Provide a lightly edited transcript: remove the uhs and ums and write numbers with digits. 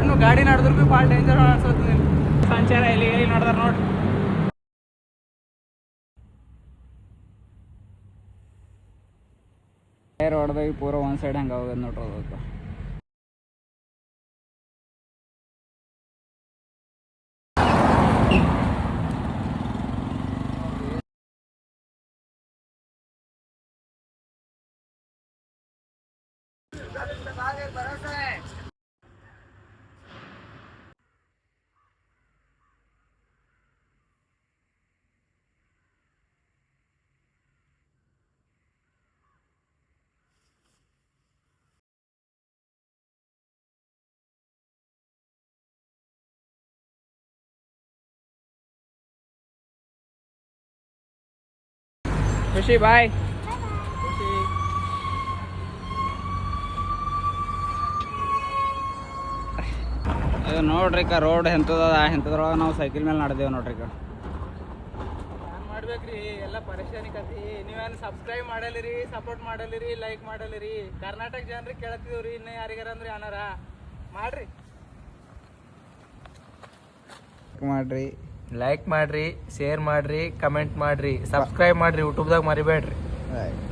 ರೋಡ್ನು ಗಾಡಿ ನಡೆದ್ರು ಭೀ ಭಾಳ ಡೇಂಜರ್ ಅನ್ಸುತ್ತೆ ನೀನು ಸಂಚಾರ ಎಲ್ಲಿ ನೋಡ್ದಾರ ನೋಡಿ. ಟೈರ್ ಹೊಡೆದಾಗ ಪೂರ ಒಂದು ಸೈಡ್ ಹಂಗೆ ಹೋಗೋದು ನೋಡ್ರಿ ಅದಕ್ಕೆ. ಖುಷಿ ಬಾಯ್. ಖುಷಿ ಇದು ನೋಡ್ರಿ ರೋಡ್ ಎಂಥದ್ರೊಳಗೆ ನಾವು ಸೈಕಲ್ ಮೇಲೆ ನಡೆದೇವು ನೋಡ್ರಿ. ಏನು ಮಾಡ್ಬೇಕ್ರಿ ಎಲ್ಲ ಪರೇಶಾನಿ ಕತಿ. ನೀವೇನು ಸಬ್ಸ್ಕ್ರೈಬ್ ಮಾಡಲಿರಿ, ಸಪೋರ್ಟ್ ಮಾಡಲಿರಿ, ಲೈಕ್ ಮಾಡಲಿರಿ. ಕರ್ನಾಟಕ ಜನರಿಗೆ ಕೇಳ್ತಿದ್ದೀವ್ರಿ, ಇನ್ನೂ ಯಾರಿಗಾರ ಅಂದ್ರೆ ಏನಾರ ಮಾಡ್ರಿ. ಮಾಡ್ರಿ, ಲೈಕ್ ಮಾಡ್ರಿ, ಶೇರ್ ಮಾಡ್ರಿ, ಕಮೆಂಟ್ ಮಾಡ್ರಿ, ಸಬ್ಸ್ಕ್ರೈಬ್ ಮಾಡ್ರಿ. ಯೂಟ್ಯೂಬ್ದಾಗ ಮರಿಬೇಡ್ರಿ.